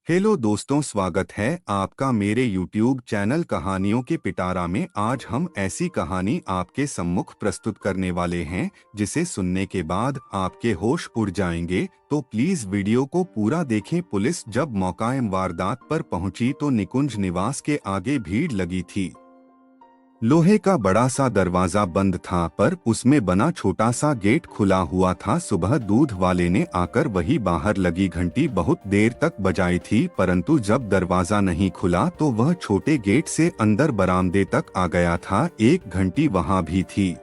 Hello दोस्तों, स्वागत है आपका मेरे YouTube चैनल कहानियों के पिटारा में। आज हम ऐसी कहानी आपके सम्मुख प्रस्तुत करने वाले हैं जिसे सुनने के बाद आपके होश उड़ जाएंगे। तो प्लीज वीडियो को पूरा देखें। पुलिस जब मौकाए वारदात पर पहुंची तो निकुंज निवास के आगे भीड़ लगी थी। लोहे का बड़ा सा दरवाजा बंद था पर उसमें बना छोटा सा गेट खुला हुआ था। सुबह दूध वाले ने आकर वही बाहर लगी घंटी बहुत देर तक बजाई थी, परंतु जब दरवाजा नहीं खुला तो वह छोटे गेट से अंदर बरामदे तक आ गया था। एक घंटी वहां भी थी।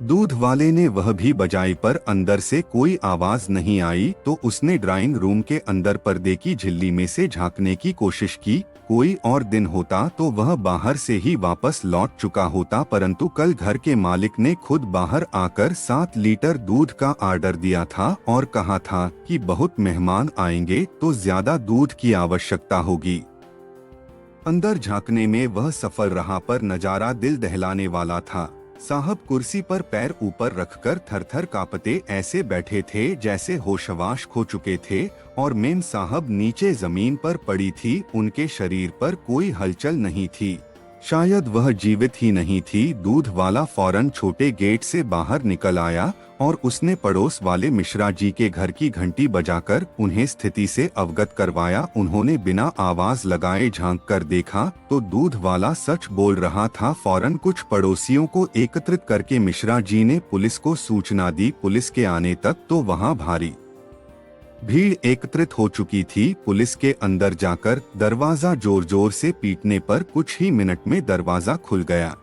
दूध वाले ने वह भी बजाई पर अंदर से कोई आवाज नहीं आई तो उसने ड्राइंग रूम के अंदर पर्दे की झिल्ली में से झांकने की कोशिश की। कोई और दिन होता तो वह बाहर से ही वापस लौट चुका होता, परंतु कल घर के मालिक ने खुद बाहर आकर 7 लीटर दूध का ऑर्डर दिया था और कहा था कि बहुत मेहमान आएंगे तो ज्यादा दूध की आवश्यकता होगी। अंदर झांकने में वह सफल रहा पर नजारा दिल दहलाने वाला था। साहब कुर्सी पर पैर ऊपर रखकर थरथर कांपते ऐसे बैठे थे जैसे होशवास खो चुके थे, और मेम साहब नीचे जमीन पर पड़ी थी। उनके शरीर पर कोई हलचल नहीं थी, शायद वह जीवित ही नहीं थी। दूध वाला फौरन छोटे गेट से बाहर निकल आया और उसने पड़ोस वाले मिश्रा जी के घर की घंटी बजाकर उन्हें स्थिति से अवगत करवाया। उन्होंने बिना आवाज लगाए झांक कर देखा तो दूध वाला सच बोल रहा था। फौरन कुछ पड़ोसियों को एकत्रित करके मिश्रा जी ने पुलिस को सूचना दी। पुलिस के आने तक तो वहां भारी भीड़ एकत्रित हो चुकी थी। पुलिस के अंदर जाकर दरवाजा जोर जोर से पीटने पर कुछ ही मिनट में दरवाजा खुल गया।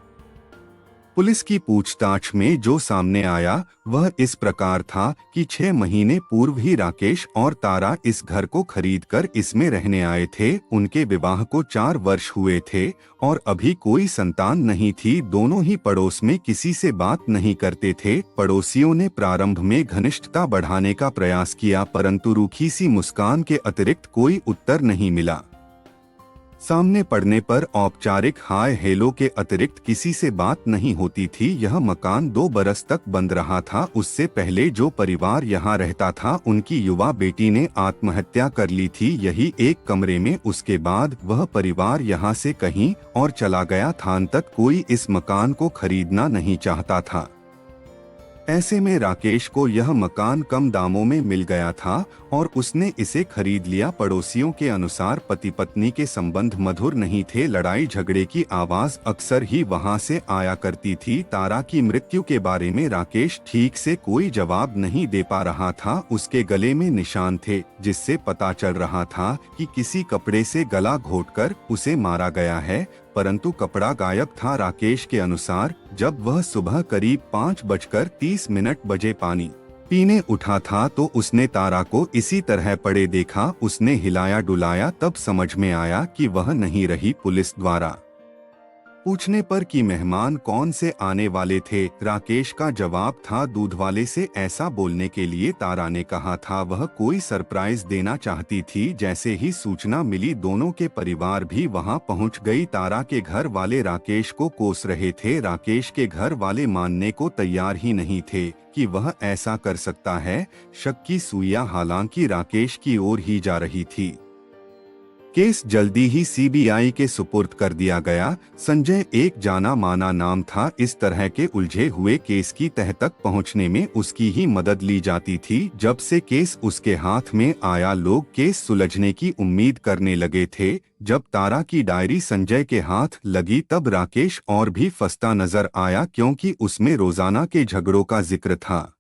पुलिस की पूछताछ में जो सामने आया वह इस प्रकार था कि 6 महीने पूर्व ही राकेश और तारा इस घर को खरीदकर इसमें रहने आए थे। उनके विवाह को 4 वर्ष हुए थे और अभी कोई संतान नहीं थी। दोनों ही पड़ोस में किसी से बात नहीं करते थे। पड़ोसियों ने प्रारंभ में घनिष्ठता बढ़ाने का प्रयास किया, परंतु रूखी सी मुस्कान के अतिरिक्त कोई उत्तर नहीं मिला। सामने पड़ने पर औपचारिक हाय हेलो के अतिरिक्त किसी से बात नहीं होती थी। यह मकान 2 बरस तक बंद रहा था। उससे पहले जो परिवार यहाँ रहता था उनकी युवा बेटी ने आत्महत्या कर ली थी, यही एक कमरे में। उसके बाद वह परिवार यहाँ से कहीं और चला गया था। अंततः कोई इस मकान को खरीदना नहीं चाहता था। ऐसे में राकेश को यह मकान कम दामों में मिल गया था और उसने इसे खरीद लिया। पड़ोसियों के अनुसार पति पत्नी के संबंध मधुर नहीं थे। लड़ाई झगड़े की आवाज अक्सर ही वहां से आया करती थी। तारा की मृत्यु के बारे में राकेश ठीक से कोई जवाब नहीं दे पा रहा था। उसके गले में निशान थे जिससे पता चल रहा था कि किसी कपड़े से गला घोंटकर उसे मारा गया है, परंतु कपड़ा गायब था। राकेश के अनुसार जब वह सुबह करीब 5:30 बजे पानी पीने उठा था तो उसने तारा को इसी तरह पड़े देखा। उसने हिलाया डुलाया, तब समझ में आया कि वह नहीं रही। पुलिस द्वारा पूछने पर कि मेहमान कौन से आने वाले थे, राकेश का जवाब था दूध वाले से। ऐसा बोलने के लिए तारा ने कहा था वह कोई सरप्राइज देना चाहती थी। जैसे ही सूचना मिली दोनों के परिवार भी वहां पहुंच गई। तारा के घर वाले राकेश को कोस रहे थे। राकेश के घर वाले मानने को तैयार ही नहीं थे कि वह ऐसा कर सकता है। शक की सुइयां हालांकि राकेश की ओर ही जा रही थी। केस जल्दी ही सीबीआई के सुपुर्द कर दिया गया। संजय एक जाना माना नाम था। इस तरह के उलझे हुए केस की तह तक पहुंचने में उसकी ही मदद ली जाती थी। जब से केस उसके हाथ में आया लोग केस सुलझने की उम्मीद करने लगे थे। जब तारा की डायरी संजय के हाथ लगी तब राकेश और भी फंसता नजर आया, क्योंकि उसमें रोजाना के झगड़ों का जिक्र था।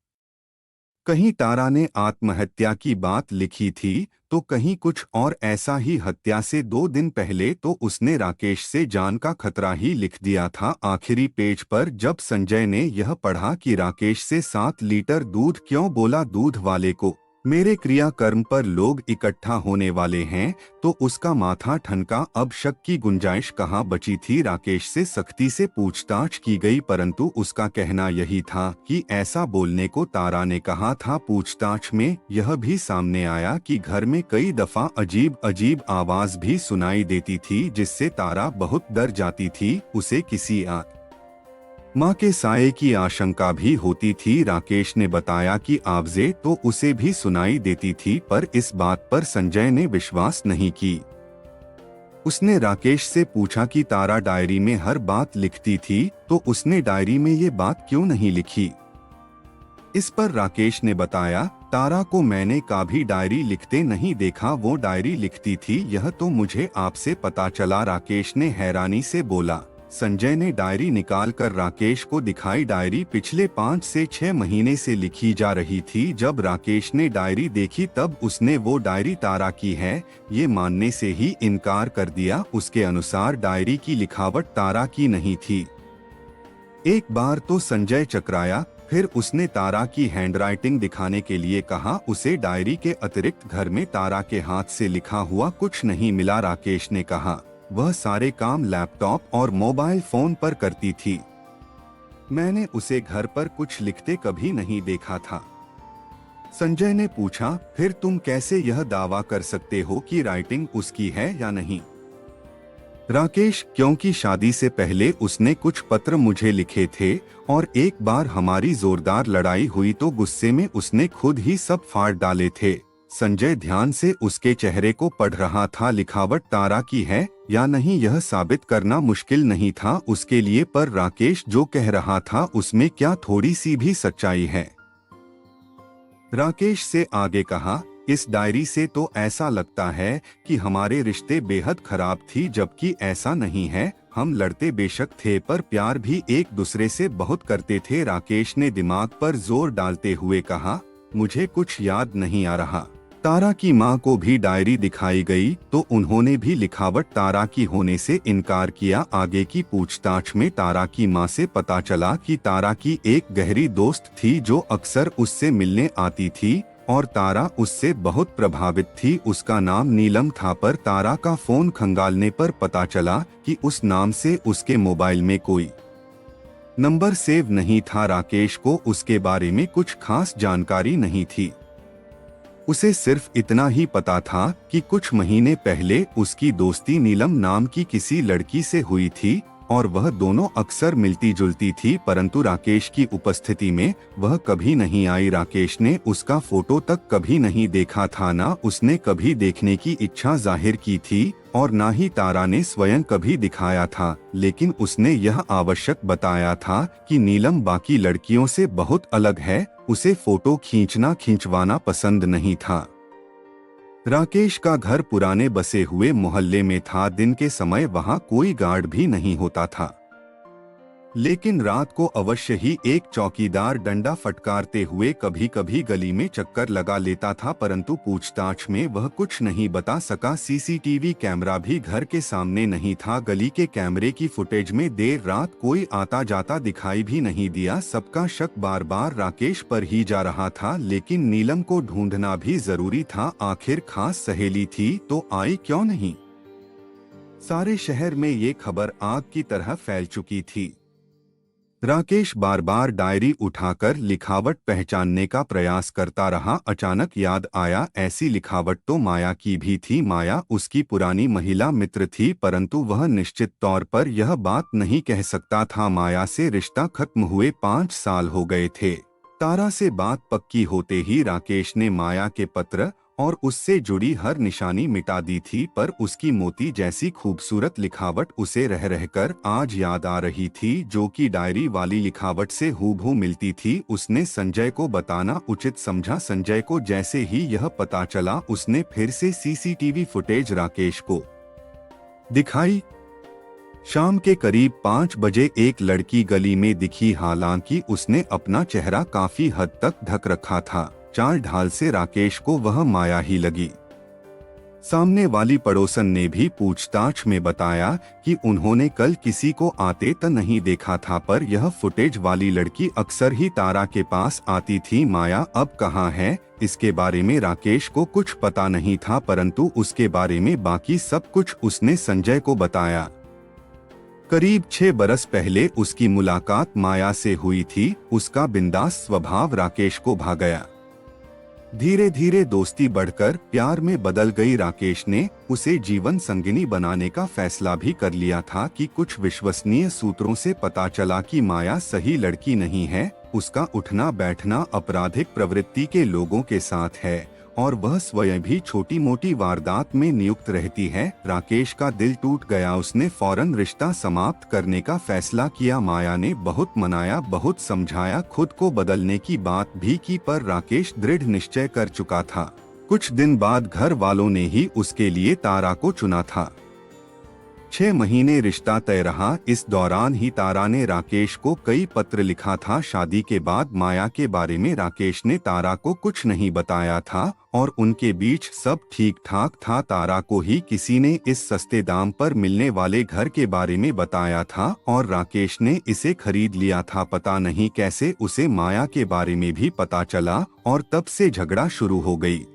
कहीं तारा ने आत्महत्या की बात लिखी थी तो कहीं कुछ और ऐसा ही। हत्या से 2 दिन पहले तो उसने राकेश से जान का खतरा ही लिख दिया था। आखिरी पेज पर जब संजय ने यह पढ़ा कि राकेश से 7 लीटर दूध क्यों, बोला दूध वाले को मेरे क्रियाकर्म पर लोग इकट्ठा होने वाले हैं, तो उसका माथा ठनका। अब शक की गुंजाइश कहाँ बची थी। राकेश से सख्ती से पूछताछ की गई, परंतु उसका कहना यही था कि ऐसा बोलने को तारा ने कहा था। पूछताछ में यह भी सामने आया कि घर में कई दफा अजीब अजीब आवाज भी सुनाई देती थी जिससे तारा बहुत डर जाती थी। उसे किसी माँ के साये की आशंका भी होती थी। राकेश ने बताया कि आवाज़ें तो उसे भी सुनाई देती थी, पर इस बात पर संजय ने विश्वास नहीं की। उसने राकेश से पूछा कि तारा डायरी में हर बात लिखती थी, तो उसने डायरी में ये बात क्यों नहीं लिखी। इस पर राकेश ने बताया, तारा को मैंने कभी डायरी लिखते नहीं देखा, वो डायरी लिखती थी, यह तो मुझे आपसे पता चला। राकेश ने हैरानी से बोला। संजय ने डायरी निकालकर राकेश को दिखाई। डायरी पिछले 5 से 6 महीने से लिखी जा रही थी। जब राकेश ने डायरी देखी तब उसने वो डायरी तारा की है ये मानने से ही इनकार कर दिया। उसके अनुसार डायरी की लिखावट तारा की नहीं थी। एक बार तो संजय चकराया, फिर उसने तारा की हैंडराइटिंग दिखाने के लिए कहा। उसे डायरी के अतिरिक्त घर में तारा के हाथ से लिखा हुआ कुछ नहीं मिला। राकेश ने कहा, वह सारे काम लैपटॉप और मोबाइल फोन पर करती थी। मैंने उसे घर पर कुछ लिखते कभी नहीं देखा था। संजय ने पूछा, फिर तुम कैसे यह दावा कर सकते हो कि राइटिंग उसकी है या नहीं। राकेश, क्योंकि शादी से पहले उसने कुछ पत्र मुझे लिखे थे और एक बार हमारी जोरदार लड़ाई हुई तो गुस्से में उसने खुद ही सब फाड़ डाले थे। संजय ध्यान से उसके चेहरे को पढ़ रहा था। लिखावट तारा की है या नहीं यह साबित करना मुश्किल नहीं था उसके लिए, पर राकेश जो कह रहा था उसमें क्या थोड़ी सी भी सच्चाई है। राकेश से आगे कहा, इस डायरी से तो ऐसा लगता है कि हमारे रिश्ते बेहद खराब थी, जबकि ऐसा नहीं है। हम लड़ते बेशक थे, पर प्यार भी एक दूसरे से बहुत करते थे। राकेश ने दिमाग पर जोर डालते हुए कहा, मुझे कुछ याद नहीं आ रहा। तारा की माँ को भी डायरी दिखाई गई तो उन्होंने भी लिखावट तारा की होने से इनकार किया। आगे की पूछताछ में तारा की माँ से पता चला कि तारा की एक गहरी दोस्त थी जो अक्सर उससे मिलने आती थी और तारा उससे बहुत प्रभावित थी। उसका नाम नीलम था, पर तारा का फोन खंगालने पर पता चला कि उस नाम से उसके मोबाइल में कोई नंबर सेव नहीं था। राकेश को उसके बारे में कुछ खास जानकारी नहीं थी। उसे सिर्फ इतना ही पता था कि कुछ महीने पहले उसकी दोस्ती नीलम नाम की किसी लड़की से हुई थी और वह दोनों अक्सर मिलती जुलती थी, परंतु राकेश की उपस्थिति में वह कभी नहीं आई। राकेश ने उसका फोटो तक कभी नहीं देखा था, ना उसने कभी देखने की इच्छा जाहिर की थी और ना ही तारा ने स्वयं कभी दिखाया था। लेकिन उसने यह आवश्यक बताया था कि नीलम बाकी लड़कियों से बहुत अलग है, उसे फोटो खिंचवाना पसंद नहीं था। राकेश का घर पुराने बसे हुए मोहल्ले में था। दिन के समय वहां कोई गार्ड भी नहीं होता था, लेकिन रात को अवश्य ही एक चौकीदार डंडा फटकारते हुए कभी कभी गली में चक्कर लगा लेता था, परंतु पूछताछ में वह कुछ नहीं बता सका। सीसीटीवी कैमरा भी घर के सामने नहीं था। गली के कैमरे की फुटेज में देर रात कोई आता जाता दिखाई भी नहीं दिया। सबका शक बार बार राकेश पर ही जा रहा था, लेकिन नीलम को ढूंढना भी जरूरी था। आखिर खास सहेली थी तो आई क्यों नहीं। सारे शहर में ये खबर आग की तरह फैल चुकी थी। राकेश बार बार डायरी उठाकर लिखावट पहचानने का प्रयास करता रहा। अचानक याद आया, ऐसी लिखावट तो माया की भी थी। माया उसकी पुरानी महिला मित्र थी, परंतु वह निश्चित तौर पर यह बात नहीं कह सकता था। माया से रिश्ता खत्म हुए 5 साल हो गए थे। तारा से बात पक्की होते ही राकेश ने माया के पत्र और उससे जुड़ी हर निशानी मिटा दी थी, पर उसकी मोती जैसी खूबसूरत लिखावट उसे रह रहकर आज याद आ रही थी, जो कि डायरी वाली लिखावट से हूबहू मिलती थी। उसने संजय को बताना उचित समझा। संजय को जैसे ही यह पता चला, उसने फिर से सीसीटीवी फुटेज राकेश को दिखाई। शाम के करीब 5 बजे एक लड़की गली में दिखी। हालांकि उसने अपना चेहरा काफी हद तक ढक रखा था। चाल ढाल से राकेश को वह माया ही लगी। सामने वाली पड़ोसन ने भी पूछताछ में बताया कि उन्होंने कल किसी को आते तो नहीं देखा था, पर यह फुटेज वाली लड़की अक्सर ही तारा के पास आती थी। माया अब कहाँ है, इसके बारे में राकेश को कुछ पता नहीं था, परंतु उसके बारे में बाकी सब कुछ उसने संजय को बताया। करीब 6 बरस पहले उसकी मुलाकात माया से हुई थी। उसका बिंदास स्वभाव राकेश को भा गया। धीरे धीरे दोस्ती बढ़कर प्यार में बदल गई। राकेश ने उसे जीवन संगिनी बनाने का फैसला भी कर लिया था कि कुछ विश्वसनीय सूत्रों से पता चला कि माया सही लड़की नहीं है। उसका उठना बैठना आपराधिक प्रवृत्ति के लोगों के साथ है और वह स्वयं भी छोटी मोटी वारदात में नियुक्त रहती है। राकेश का दिल टूट गया। उसने फौरन रिश्ता समाप्त करने का फैसला किया। माया ने बहुत मनाया, बहुत समझाया, खुद को बदलने की बात भी की, पर राकेश दृढ़ निश्चय कर चुका था। कुछ दिन बाद घर वालों ने ही उसके लिए तारा को चुना था। 6 महीने रिश्ता तय रहा। इस दौरान ही तारा ने राकेश को कई पत्र लिखा था। शादी के बाद माया के बारे में राकेश ने तारा को कुछ नहीं बताया था और उनके बीच सब ठीक ठाक था। तारा को ही किसी ने इस सस्ते दाम पर मिलने वाले घर के बारे में बताया था और राकेश ने इसे खरीद लिया था। पता नहीं कैसे उसे माया के बारे में भी पता चला और तब से झगड़ा शुरू हो गई।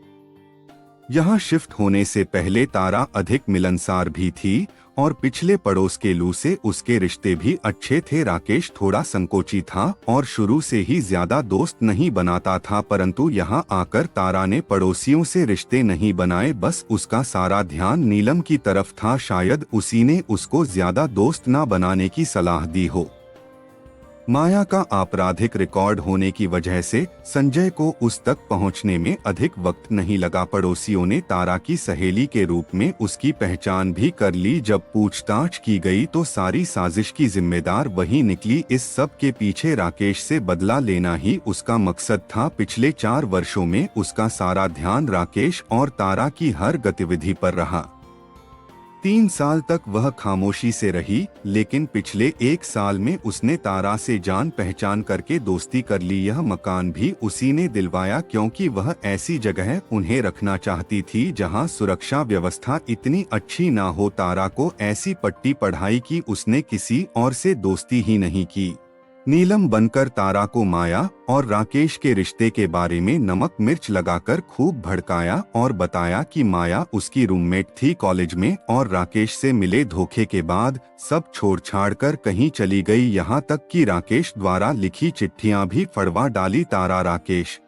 यहाँ शिफ्ट होने से पहले तारा अधिक मिलनसार भी थी और पिछले पड़ोस के लू से उसके रिश्ते भी अच्छे थे। राकेश थोड़ा संकोची था और शुरू से ही ज्यादा दोस्त नहीं बनाता था, परंतु यहाँ आकर तारा ने पड़ोसियों से रिश्ते नहीं बनाए। बस उसका सारा ध्यान नीलम की तरफ था। शायद उसी ने उसको ज्यादा दोस्त ना बनाने की सलाह दी हो। माया का आपराधिक रिकॉर्ड होने की वजह से संजय को उस तक पहुंचने में अधिक वक्त नहीं लगा। पड़ोसियों ने तारा की सहेली के रूप में उसकी पहचान भी कर ली। जब पूछताछ की गई तो सारी साजिश की जिम्मेदार वही निकली। इस सब के पीछे राकेश से बदला लेना ही उसका मकसद था। पिछले 4 वर्षों में उसका सारा ध्यान राकेश और तारा की हर गतिविधि पर रहा। 3 साल तक वह खामोशी से रही, लेकिन पिछले 1 साल में उसने तारा से जान पहचान करके दोस्ती कर ली। यह मकान भी उसी ने दिलवाया, क्योंकि वह ऐसी जगह उन्हें रखना चाहती थी जहां सुरक्षा व्यवस्था इतनी अच्छी ना हो। तारा को ऐसी पट्टी पढ़ाई कि उसने किसी और से दोस्ती ही नहीं की। नीलम बनकर तारा को माया और राकेश के रिश्ते के बारे में नमक मिर्च लगाकर खूब भड़काया और बताया कि माया उसकी रूममेट थी कॉलेज में और राकेश से मिले धोखे के बाद सब छोड़ छाड़ कर कहीं चली गई। यहाँ तक कि राकेश द्वारा लिखी चिट्ठियां भी फड़वा डाली। तारा राकेश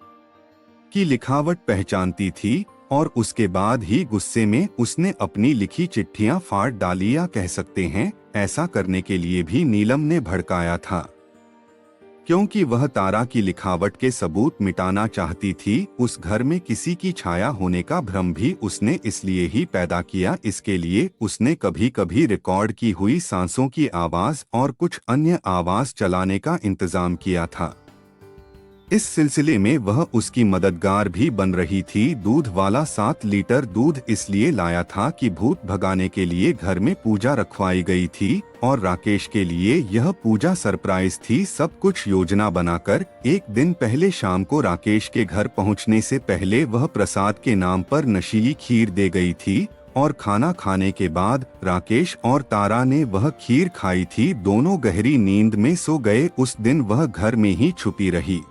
की लिखावट पहचानती थी और उसके बाद ही गुस्से में उसने अपनी लिखी चिट्ठियां फाड़ डाली, या कह सकते हैं ऐसा करने के लिए भी नीलम ने भड़काया था, क्योंकि वह तारा की लिखावट के सबूत मिटाना चाहती थी। उस घर में किसी की छाया होने का भ्रम भी उसने इसलिए ही पैदा किया। इसके लिए उसने कभी कभी रिकॉर्ड की हुई सांसों की आवाज और कुछ अन्य आवाज चलाने का इंतजाम किया था। इस सिलसिले में वह उसकी मददगार भी बन रही थी। दूध वाला 7 लीटर दूध इसलिए लाया था कि भूत भगाने के लिए घर में पूजा रखवाई गई थी और राकेश के लिए यह पूजा सरप्राइज थी। सब कुछ योजना बनाकर 1 दिन पहले शाम को राकेश के घर पहुंचने से पहले वह प्रसाद के नाम पर नशीली खीर दे गई थी और खाना खाने के बाद राकेश और तारा ने वह खीर खाई थी। दोनों गहरी नींद में सो गए। उस दिन वह घर में ही छुपी रही।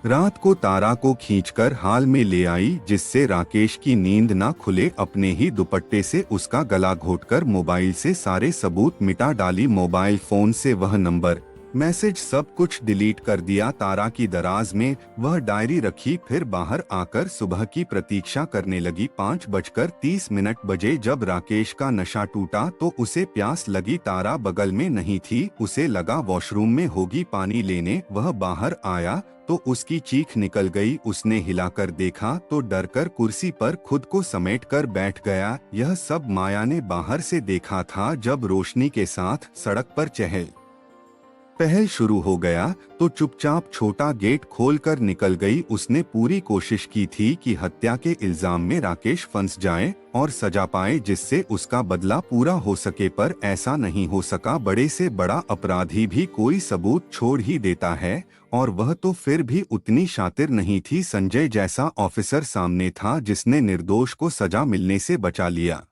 रात को तारा को खींचकर हाल में ले आई, जिससे राकेश की नींद ना खुले। अपने ही दुपट्टे से उसका गला घोंटकर मोबाइल से सारे सबूत मिटा डाली। मोबाइल फोन से वह नंबर, मैसेज सब कुछ डिलीट कर दिया। तारा की दराज में वह डायरी रखी, फिर बाहर आकर सुबह की प्रतीक्षा करने लगी। 5:30 बजे जब राकेश का नशा टूटा तो उसे प्यास लगी। तारा बगल में नहीं थी, उसे लगा वॉशरूम में होगी पानी लेने। वह बाहर आया तो उसकी चीख निकल गई। उसने हिलाकर देखा तो डरकर कुर्सी पर खुद को समेट कर बैठ गया। यह सब माया ने बाहर से देखा था। जब रोशनी के साथ सड़क पर चहल पहल शुरू हो गया तो चुपचाप छोटा गेट खोलकर निकल गई। उसने पूरी कोशिश की थी कि हत्या के इल्जाम में राकेश फंस जाए और सजा पाए, जिससे उसका बदला पूरा हो सके, पर ऐसा नहीं हो सका। बड़े से बड़ा अपराधी भी कोई सबूत छोड़ ही देता है, और वह तो फिर भी उतनी शातिर नहीं थी। संजय जैसा ऑफिसर सामने था जिसने निर्दोष को सजा मिलने से बचा लिया।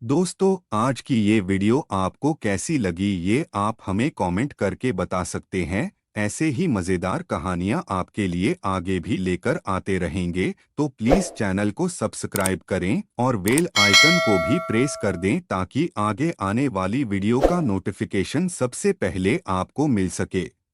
दोस्तों, आज की ये वीडियो आपको कैसी लगी ये आप हमें कमेंट करके बता सकते हैं। ऐसे ही मजेदार कहानियां आपके लिए आगे भी लेकर आते रहेंगे, तो प्लीज चैनल को सब्सक्राइब करें और बेल आइकन को भी प्रेस कर दें ताकि आगे आने वाली वीडियो का नोटिफिकेशन सबसे पहले आपको मिल सके।